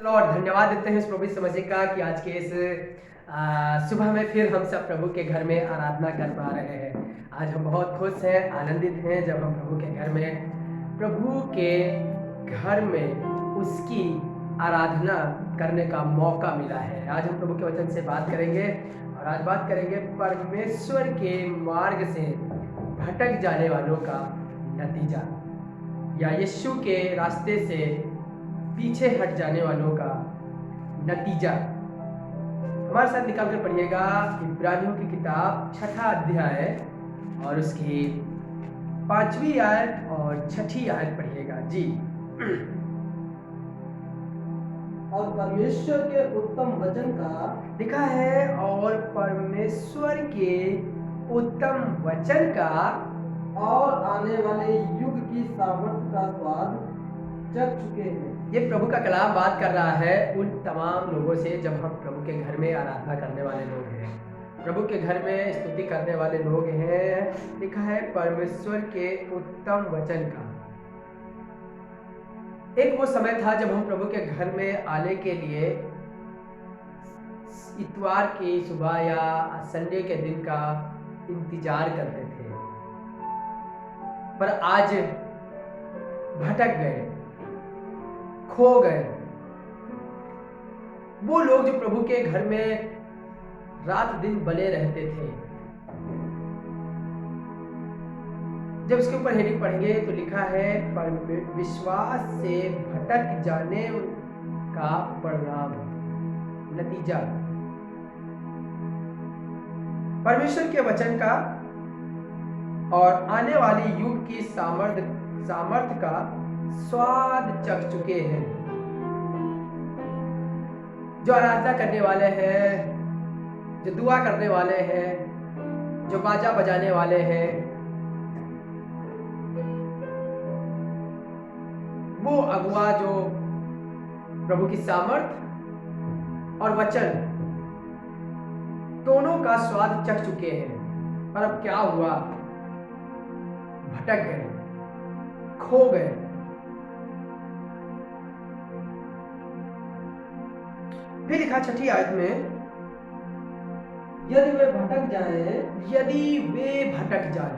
Lord धन्यवाद देते हैं इस प्रभु यीशु मसीह का कि आज के इस सुबह में फिर हम सब प्रभु के घर में आराधना कर पा रहे हैं। आज हम बहुत खुश हैं, आनंदित हैं जब हम प्रभु के घर में उसकी आराधना करने का मौका मिला है। आज हम प्रभु के वचन से बात करेंगे और आज बात करेंगे परमेश्वर के मार्ग से भटक जाने वालों का नतीजा, या यीशु के रास्ते से पीछे हट जाने वालों का नतीजा। हमारे साथ निकाल कर पढ़िएगा इब्रानियों की किताब 6 अध्याय और उसकी 5वीं आयत और 6ठी आयत पढ़िएगा जी। और परमेश्वर के उत्तम वचन का लिखा है, और परमेश्वर के उत्तम वचन का और आने वाले युग की सामर्थ्य का स्वाद चख चुके हैं। ये प्रभु का कलाम बात कर रहा है उन तमाम लोगों से जब हम प्रभु के घर में आराधना करने वाले लोग हैं, प्रभु के घर में स्तुति करने वाले लोग हैं। लिखा है परमेश्वर के उत्तम वचन का। एक वो समय था जब हम प्रभु के घर में आने के लिए इतवार की सुबह या संडे के दिन का इंतजार करते थे, पर आज भटक गए, खो गए। वो लोग जो प्रभु के घर में रात दिन बने रहते थे। जब इसके ऊपर हेडिंग पढ़ेंगे तो लिखा है विश्वास से भटक जाने का परिणाम, नतीजा। परमेश्वर के वचन का और आने वाली युग की सामर्थ का स्वाद चख चुके हैं। जो आराधना करने वाले हैं, जो दुआ करने वाले हैं, जो बाजा बजाने वाले हैं, वो अगुआ जो प्रभु की सामर्थ और वचन दोनों का स्वाद चख चुके हैं। पर अब क्या हुआ? भटक गए, खो गए। फिर लिखा 6ठी आयत में, यदि वे भटक जाए,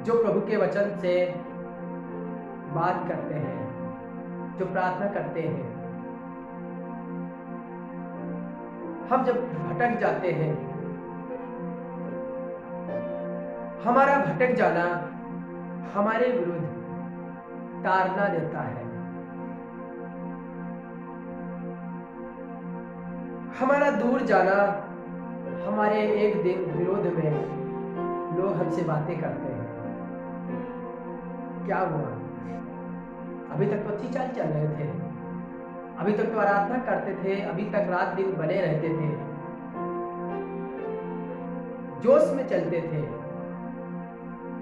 जो प्रभु के वचन से बात करते हैं, जो प्रार्थना करते हैं, हम जब भटक जाते हैं, हमारा भटक जाना हमारे विरुद्ध ताड़ना देता है। हमारा दूर जाना, हमारे एक दिन विरोध में लोग हमसे बातें करते हैं। क्या हुआ? अभी तक तो अच्छी चाल चल रहे थे, अभी तक तो आराधना करते थे, अभी तक रात दिन बने रहते थे, जोश में चलते थे,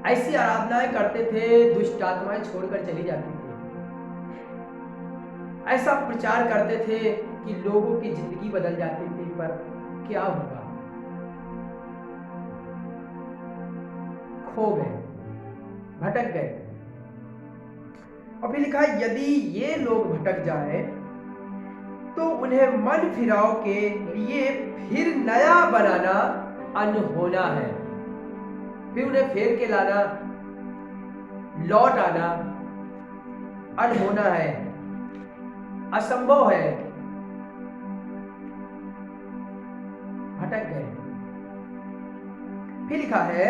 ऐसी आराधनाएं करते थे, दुष्ट आत्माएं छोड़कर चली जाती थी, ऐसा प्रचार करते थे कि लोगों की जिंदगी बदल जाती थी। पर क्या हुआ? खो गए, भटक गए। और फिर लिखा है, यदि ये लोग भटक जाए तो उन्हें मन फिराव के लिए फिर नया बनाना अनहोना है। फिर उन्हें फेर के लाना, लौट आना अनहोना है, असंभव है। भटक गए। फिर लिखा है,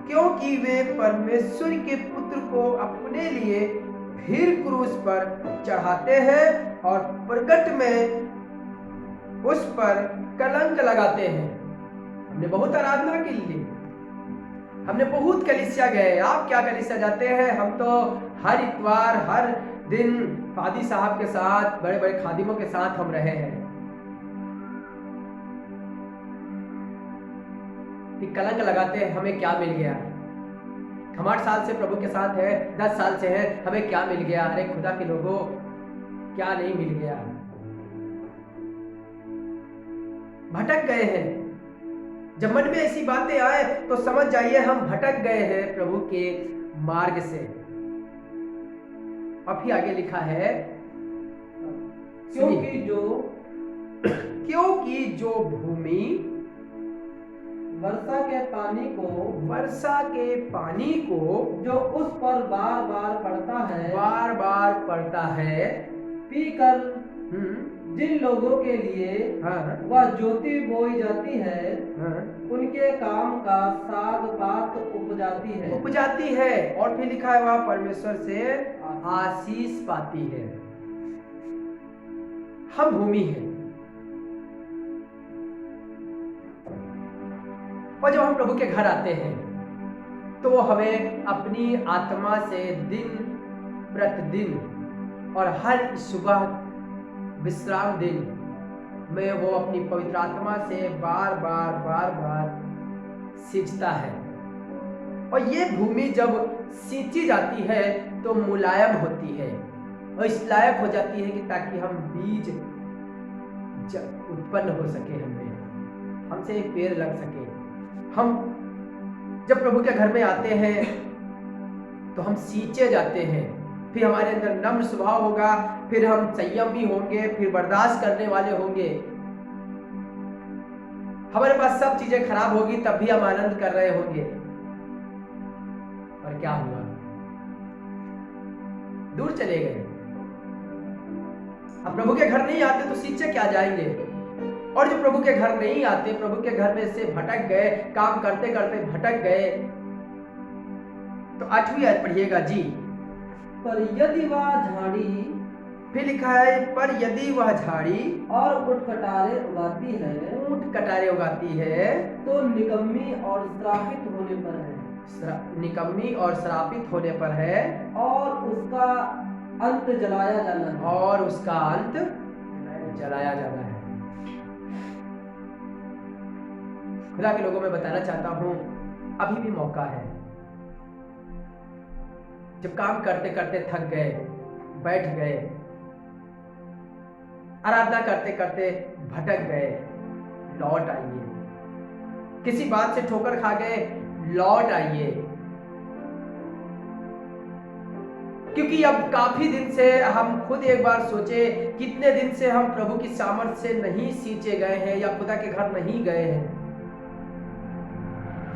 क्योंकि वे परमेश्वर के पुत्र को अपने लिए फिर क्रूस पर चढ़ाते हैं और प्रकट में उस पर कलंक लगाते हैं। हमने बहुत आराधना के लिए, हमने बहुत कलीसिया गए। आप क्या कलीसिया जाते हैं? हम तो हर इतवार, हर दिन फादी साहब के साथ, बड़े बड़े खादिमों के साथ हम रहे हैं। कि कलंक लगाते हैं, हमें क्या मिल गया? हम 8 साल से प्रभु के साथ है, 10 साल से है, हमें क्या मिल गया? अरे खुदा के लोगों, क्या नहीं मिल गया? भटक गए हैं। जब मन में ऐसी बातें आए तो समझ जाइए हम भटक गए हैं प्रभु के मार्ग से। और फिर आगे लिखा है, क्योंकि जो भूमि वर्षा के पानी को जो उस पर बार बार पड़ता है पीकर जिन लोगों के लिए वह ज्योति बोई जाती है, उनके काम का साग पात उपजाती है। और फिर लिखा है वह परमेश्वर से आशीष पाती है। हम भूमि हैं, और जब हम प्रभु के घर आते हैं तो हमें अपनी आत्मा से दिन प्रतिदिन और हर सुबह विश्राम दिन में वो अपनी पवित्र आत्मा से बार बार सींचता है। और ये भूमि जब सींची जाती है तो मुलायम होती है और इस लायक हो जाती है कि ताकि हम बीज उत्पन्न हो सके, हमसे एक पेड़ लग सके। हम जब प्रभु के घर में आते हैं तो हम सींचे जाते हैं, फिर हमारे अंदर नम्र स्वभाव होगा, फिर हम संयमी होंगे, फिर बर्दाश्त करने वाले होंगे। हमारे पास सब चीजें खराब होगी तब भी हम आनंद कर रहे होंगे। और क्या हुआ? दूर चले गए। अब प्रभु के घर नहीं आते तो सींचे क्या जाएंगे? और जो प्रभु के घर नहीं आते, प्रभु के घर में से भटक गए, काम करते करते भटक गए, तो 8वीं आयत पढ़िएगा जी। पर यदि वह झाड़ी, फिर लिखा है, पर यदि वह झाड़ी और ऊंट कटारे उगाती है तो निकम्मी और श्रापित होने पर है, और उसका अंत जलाया जाना है। खुदा के लोगों में बताना चाहता हूं, अभी भी मौका है। जब काम करते करते थक गए, बैठ गए, आराधना करते करते भटक गए, लौट आइए। किसी बात से ठोकर खा गए, लौट आइए। क्योंकि अब काफी दिन से हम खुद एक बार सोचे, कितने दिन से हम प्रभु की सामर्थ्य से नहीं सींचे गए हैं या खुदा के घर नहीं गए हैं।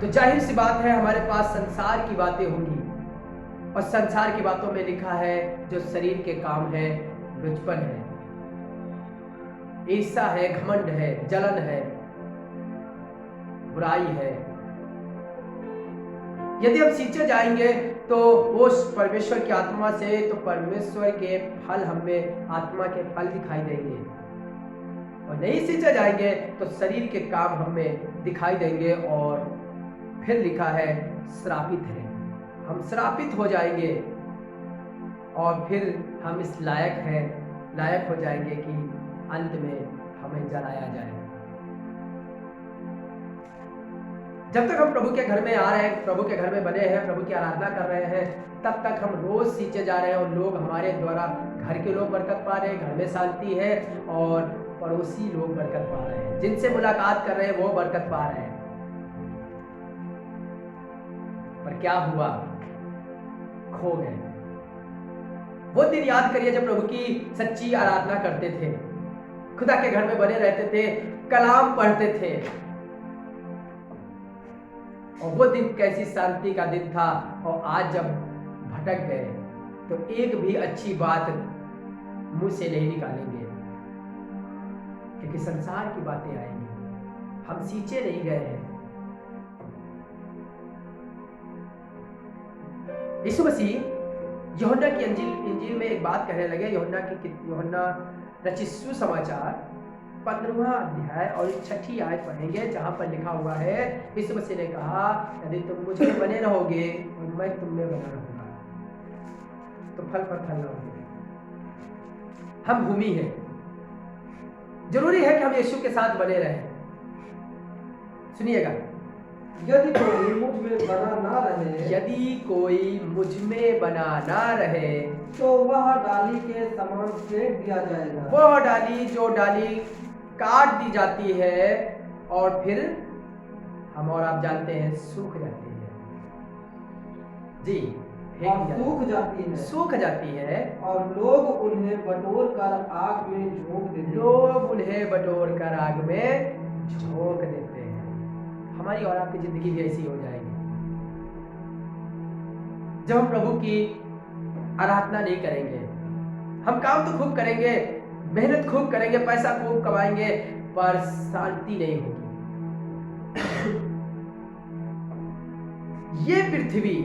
तो जाहिर सी बात है हमारे पास संसार की बातें होंगी, और संसार की बातों में लिखा है जो शरीर के काम है, लुचपन है, ईर्ष्या है, घमंड है, जलन है, बुराई है। यदि हम सींचे जाएंगे तो वो परमेश्वर की आत्मा से, तो परमेश्वर के फल हमें, आत्मा के फल दिखाई देंगे। और नहीं सींचे जाएंगे तो शरीर के काम हमें दिखाई देंगे। और फिर लिखा है श्रापित है, हम श्रापित हो जाएंगे, और फिर हम इस लायक हो जाएंगे कि अंत में हमें जलाया जाए। जब तक हम प्रभु के घर में आ रहे हैं, प्रभु के घर में बने हैं, प्रभु की आराधना कर रहे हैं, तब तक हम रोज सींचे जा रहे हैं, और लोग हमारे द्वारा, घर के लोग बरकत पा रहे हैं, घर में शांति है, और पड़ोसी लोग बरकत पा रहे हैं, जिनसे मुलाकात कर रहे हैं वो बरकत पा रहे हैं। पर क्या हुआ? खो गए। वो दिन याद करिए जब प्रभु की सच्ची आराधना करते थे, खुदा के घर में बने रहते थे, कलाम पढ़ते थे, और वो दिन कैसी शांति का दिन था। और आज जब भटक गए तो एक भी अच्छी बात मुंह से नहीं निकालेंगे, क्योंकि संसार की बातें आएंगी, हम सींचे नहीं गए हैं। यीशु मसीह यूहन्ना की इंजील में एक बात कहने लगे। यूहन्ना रचित सुसमाचार 15वां अध्याय और 6ठी आयत पढ़ेंगे, जहां पर लिखा हुआ है, यीशु मसीह ने कहा, यदि तुम मुझ में बने रहोगे और मैं तुम में बना रहूंगा तो फल पर फल लाओगे। हम भूमि हैं, जरूरी है कि हम यीशु के साथ बने रहें। सुनिएगा, यदि कोई मुझ में बना ना रहे तो वह डाली के समान फेंक दिया जाएगा। वह डाली जो डाली काट दी जाती है और फिर हम और आप जानते हैं सूख जाती है। जी, फेंक सूख जाती है, सूख जाती है, और लोग उन्हें बटोर कर आग में झोंक देते हैं। लोग उन्हें बटोर कर आग में झोंक देते हैं। हमारी और आपकी जिंदगी भी ऐसी हो जाएगी जब हम प्रभु की आराधना नहीं करेंगे। हम काम तो खूब करेंगे, मेहनत खूब करेंगे, पैसा खूब कमाएंगे, पर शांति नहीं होगी। ये पृथ्वी,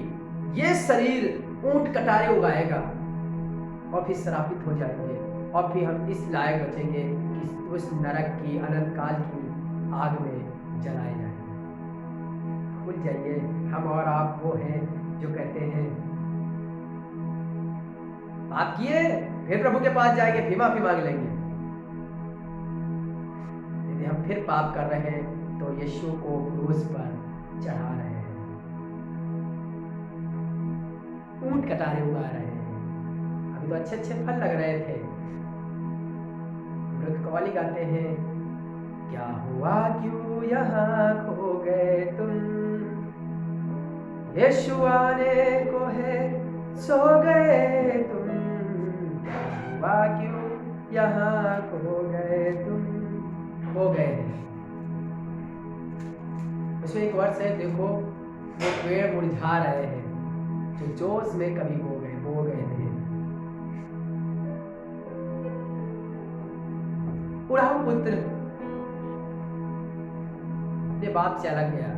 ये शरीर ऊंट कटारे उगाएगा और फिर श्रापित हो जाएंगे, और फिर हम इस लायक बचेंगे कि उस नरक की अनंत काल की आग में जलाए जाएंगे। भूल जाइए, हम और आप वो हैं जो कहते हैं पाप किए फिर प्रभु के पास जाएंगे, फिर माफी मांग लेंगे। यदि हम फिर पाप कर रहे हैं तो यीशु को क्रूस पर चढ़ा रहे हैं, ऊंट कटारे उगा रहे हैं। अभी तो अच्छे अच्छे फल लग रहे थे। हम लोग कव्वाली गाते हैं, क्या हुआ क्यों यहाँ खो गए तुम, यीशु आने को है सो गए तुम, क्या हुआ क्यों यहाँ खो गए तुम, खो गए हैं। उसमें एक वर्ष है, देखो वो पेड़ मुरझा रहे हैं जो जोश में कभी बो गए थे। उड़ाऊ पुत्र अपने बाप से अलग गया,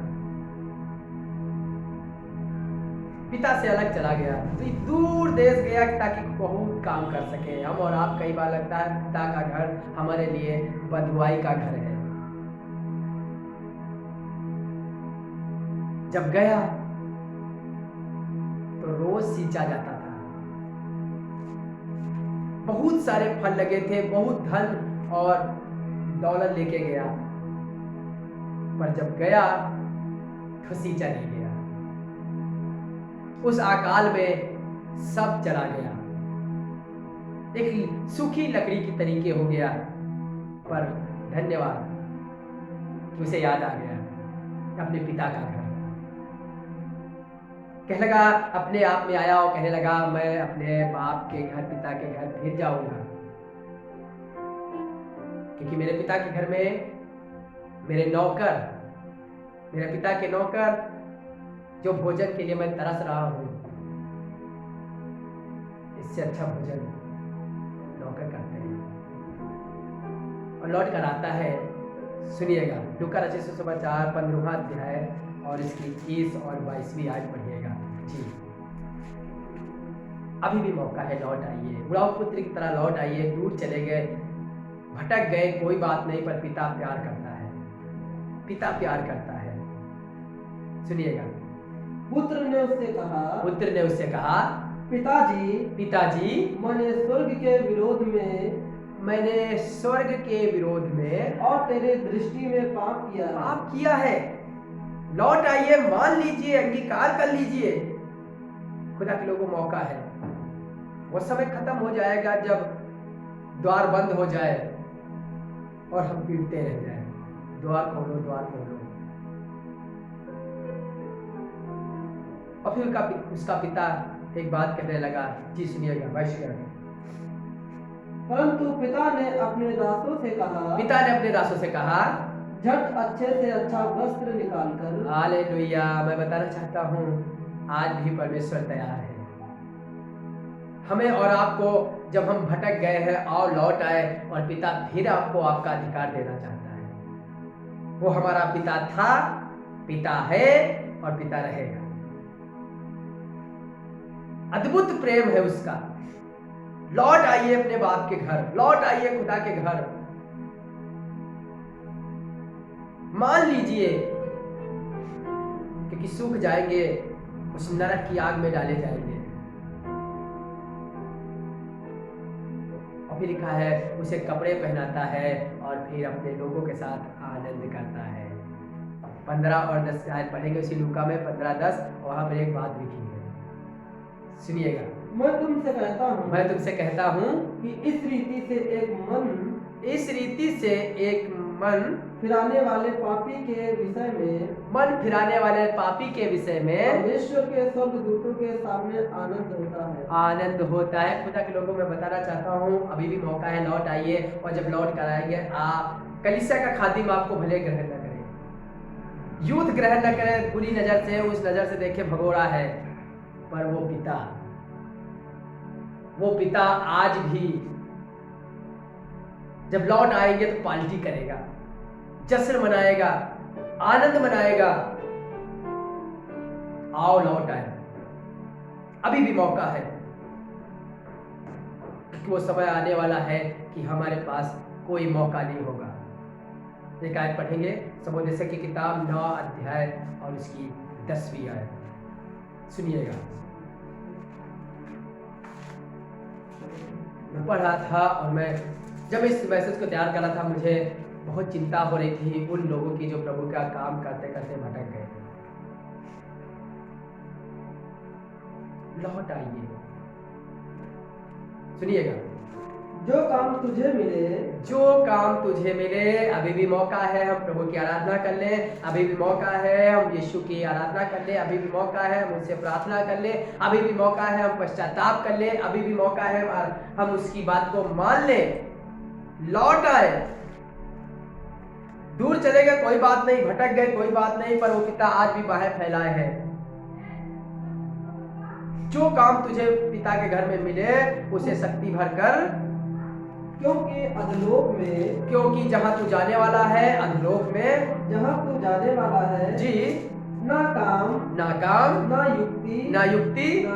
पिता से अलग चला गया, तो दूर देश गया ताकि बहुत काम कर सके। हम और आप कई बार लगता है पिता का घर हमारे लिए बंधुआई का घर है। जब गया तो रोज सींचा जाता था, बहुत सारे फल लगे थे, बहुत धन और दौलत लेके गया, पर जब गया तो सींचा नहीं गया। उस अकाल में सब चला गया, एक सूखी लकड़ी की तरीके हो गया। पर धन्यवाद कि उसे याद आ गया अपने पिता का घर। कहने लगा, अपने आप में आया और कहने लगा, मैं अपने बाप के घर, पिता के घर फिर जाऊंगा, क्योंकि मेरे पिता के घर में मेरे नौकर, मेरे पिता के नौकर जो भोजन के लिए मैं तरस रहा हूं, इससे अच्छा भोजन नौकर करते हैं। और लौट कर आता है, सुनिएगा, लूका रचित सुसमाचार 15वां अध्याय और इसकी 21 और 22वीं आयत पढ़िएगा जी। अभी भी मौका है, लौट आइए, उड़ाऊ पुत्र की तरह लौट आइए। दूर चले गए, भटक गए, कोई बात नहीं, पर पिता प्यार करता है, पिता प्यार करता है। सुनिएगा, पुत्र ने उससे कहा, पुत्र ने उससे कहा, पिताजी, पिताजी, मैंने स्वर्ग के विरोध में और तेरे दृष्टि में पाप किया है। पाप किया है, लौट आइए, मान लीजिए, अंगीकार कर लीजिए। खुदा के लोगों मौका है, वो समय खत्म हो जाएगा जब द्वार बंद हो जाए और हम पीटते रह जाए, द्वार खोलो, द्वार खोलो। और फिर उसका पिता एक बात कहने लगा जी, सुनिएगा, वैश्य। परंतु पिता ने अपने दासों से कहा, पिता ने अपने दासों से कहा, झट अच्छे से अच्छा वस्त्र निकालकर, हालेलुया, मैं बताना चाहता हूं आज भी परमेश्वर तैयार है हमें और आपको, जब हम भटक गए हैं और लौट आए, और पिता फिर आपको आपका अधिकार देना चाहता है। वो हमारा पिता था, पिता है और पिता रहेगा। अद्भुत प्रेम है उसका। लौट आइए अपने बाप के घर, लौट आइए खुदा के घर, मान लीजिए, क्योंकि सूख जाएंगे, उस नरक की आग में डाले जाएंगे। और फिर लिखा है, उसे कपड़े पहनाता है और फिर अपने लोगों के साथ आनंद करता है। 15 और 10 आयत पढ़ेंगे उसी लूका में, 15-10, वहां पर एक बात लिखी है, सुनिएगा। मैं तुमसे कहता हूँ कि इस रीति से एक मन फिराने वाले पापी के विषय में परमेश्वर के स्वर्गदूतों के सामने आनंद होता है। खुदा के लोगों में बताना चाहता हूँ, अभी भी मौका है, लौट आइए, और जब लौट कर आएंगे कलीसिया का खादिम आपको भले ग्रहण न करे, यूथ ग्रहण न करे, बुरी नजर से, उस नजर से देखे भगोड़ा है, पर वो पिता आज भी जब लौट आएंगे तो पार्टी करेगा, जश्न मनाएगा, आनंद मनाएगा। आओ लौट आए, अभी भी मौका है, क्योंकि वो समय आने वाला है कि हमारे पास कोई मौका नहीं होगा। एक आयत पढ़ेंगे, सबोदेश की किताब 9 अध्याय और उसकी 10वीं आयत, सुनिएगा। मैं पढ़ रहा था और मैं जब इस मैसेज को तैयार कर रहा था, मुझे बहुत चिंता हो रही थी उन लोगों की जो प्रभु का काम करते करते भटक गए। लौट आइए, सुनिएगा। जो काम तुझे मिले, अभी भी मौका है हम प्रभु की आराधना कर लें, अभी भी मौका है हम यीशु की आराधना कर लें, अभी भी मौका है हम उससे प्रार्थना कर लें, अभी भी मौका है हम पश्चाताप कर लें, अभी भी मौका है हम उसकी बात को मान लें। लौट आए, दूर चले गए कोई बात नहीं, भटक गए कोई बात नहीं, पर वो पिता आज भी बाहें फैलाए हैं। जो काम तुझे पिता के घर में मिले उसे शक्ति भर कर, क्योंकि जहां तू जाने वाला है, अधलोक में जी, ना काम, ना युक्ति, ना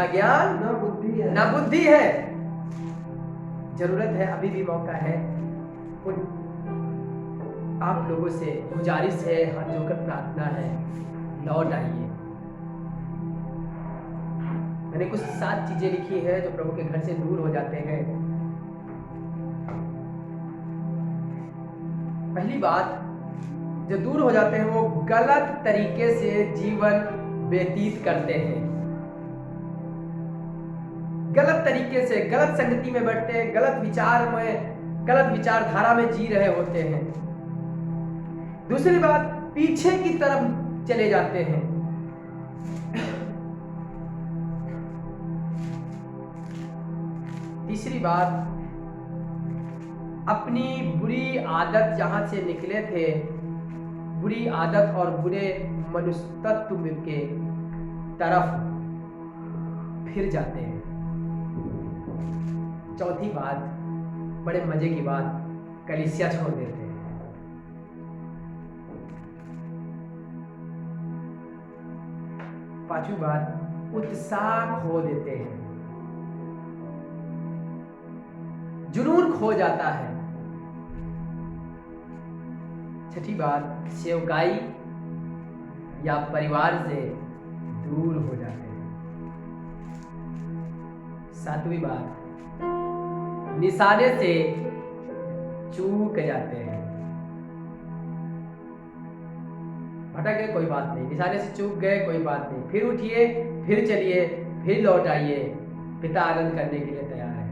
ज्ञान, ना बुद्धि है। जरूरत है, अभी भी मौका है। आप लोगों से गुजारिश है, हाथ जोड़कर प्रार्थना है, लौट आइए। मैंने कुछ 7 चीजें लिखी है जो प्रभु के घर से दूर हो जाते हैं। पहली बात, जो दूर हो जाते हैं वो गलत तरीके से जीवन व्यतीत करते हैं, गलत तरीके से, गलत संगति में बैठते हैं, गलत विचारधारा में जी रहे होते हैं। दूसरी बात, पीछे की तरफ चले जाते हैं। तीसरी बात, अपनी बुरी आदत जहां से निकले थे, बुरी आदत और बुरे मनुष्यत्व के तरफ फिर जाते हैं। चौथी बात, बड़े मजे की बात, कलीसिया छोड़ देते हैं। पांचवी बात, उत्साह खो देते हैं, जुनून खो जाता है। छठी बात, सेवकाई या परिवार से दूर हो जाते हैं। सातवीं बात, निशाने से चूक जाते हैं। भटक गए कोई बात नहीं, निशाने से चूक गए कोई बात नहीं, फिर उठिए, फिर चलिए, फिर लौट आइए। पिता आनंद करने के लिए तैयार है।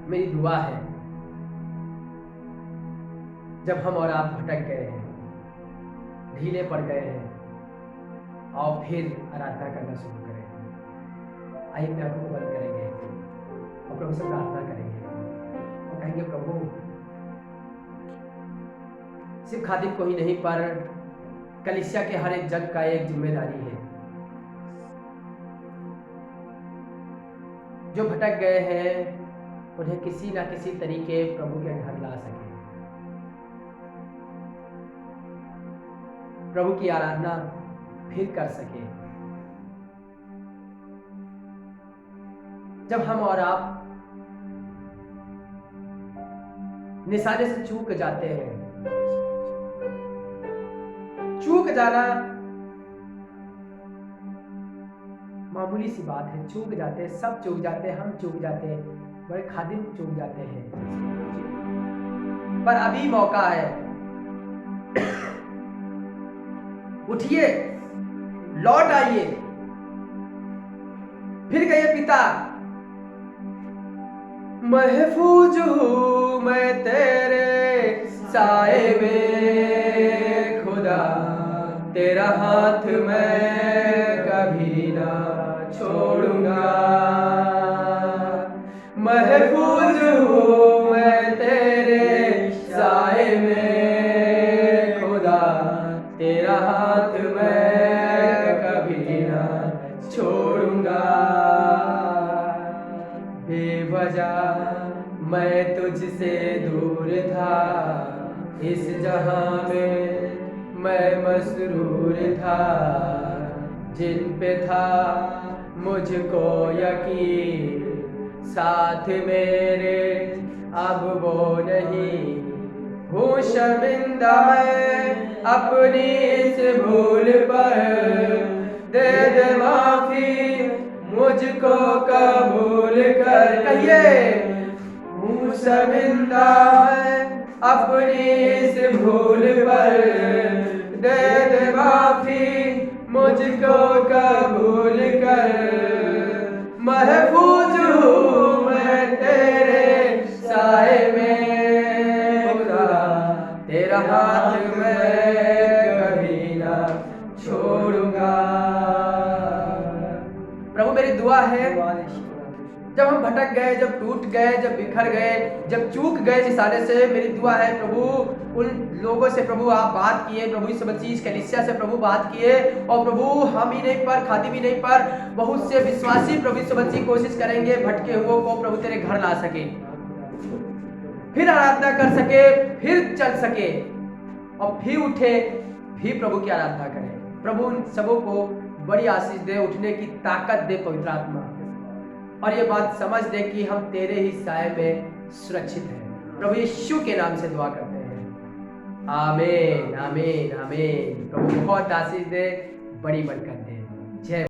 मेरी दुआ है, जब हम और आप भटक गए हैं, ढीले पड़ गए हैं, और फिर आराधना करना शुरू करें। आइए अपने आंखों को बंद करेंगे और प्रभु से प्रार्थना करेंगे और कहेंगे, प्रभु सिर्फ खादिम को ही नहीं, पर कलीसिया के हर एक जन का एक जिम्मेदारी है। जो भटक गए हैं उन्हें किसी ना किसी तरीके प्रभु के घर ला सके, प्रभु की आराधना फिर कर सके। जब हम और आप निशाने से चूक जाते हैं, चूक जाना मामूली सी बात है, चूक जाते हैं, सब चूक जाते हैं, हम चूक जाते हैं, बड़े खादिम चूक जाते हैं, पर अभी मौका है। उठिए, लौट आइए, फिर कहिए पिता, महफूज हूँ मैं तेरे साए में खुदा, तेरा हाथ मैं कभी ना छोड़ूंगा। महफूज हूँ मैं तेरे साए में खुदा, तेरा हाथ मैं कभी ना छोड़ूंगा। बेवजह मैं तुझसे दूर था, इस जहां में मैं मसरूर था। जिन पे था मुझको यकीन, साथ मेरे अब वो नहीं। हूँ शर्मिंदा मैं अपनी इस भूल पर, दे दे माफी मुझको कबूल कर। कहिए, हूँ शर्मिंदा मैं अपनी इस भूल पर, दे दे माफी मुझको कबूल कर। महफूज हूँ मैं तेरे साए में खुदा, तेरा हाथ मैं कभी ना छोड़ूंगा। प्रभु मेरी दुआ है, जब हम भटक गए, जब टूट गए, जब बिखर गए, जब चूक गए इशारे से, मेरी दुआ है प्रभु उन लोगों से प्रभु आप बात किए, प्रभु यीशु मसीह इस कलीसिया से प्रभु बात किए, और प्रभु हम ही नहीं पर, खादी भी नहीं पर, बहुत से विश्वासी प्रभु यीशु मसीह कोशिश करेंगे भटके हुओं को प्रभु तेरे घर ला सके, फिर आराधना कर सके, फिर चल सके और फिर उठे, फिर प्रभु की आराधना करें। प्रभु उन सबों को बड़ी आशीष दे, उठने की ताकत दे पवित्र आत्मा, और ये बात समझ दे कि हम तेरे ही साए में सुरक्षित हैं। प्रभु यीशु के नाम से दुआ करते हैं, आमीन आमीन आमीन। प्रभु बहुत आशीष दे, बड़ी बरकत दे। जय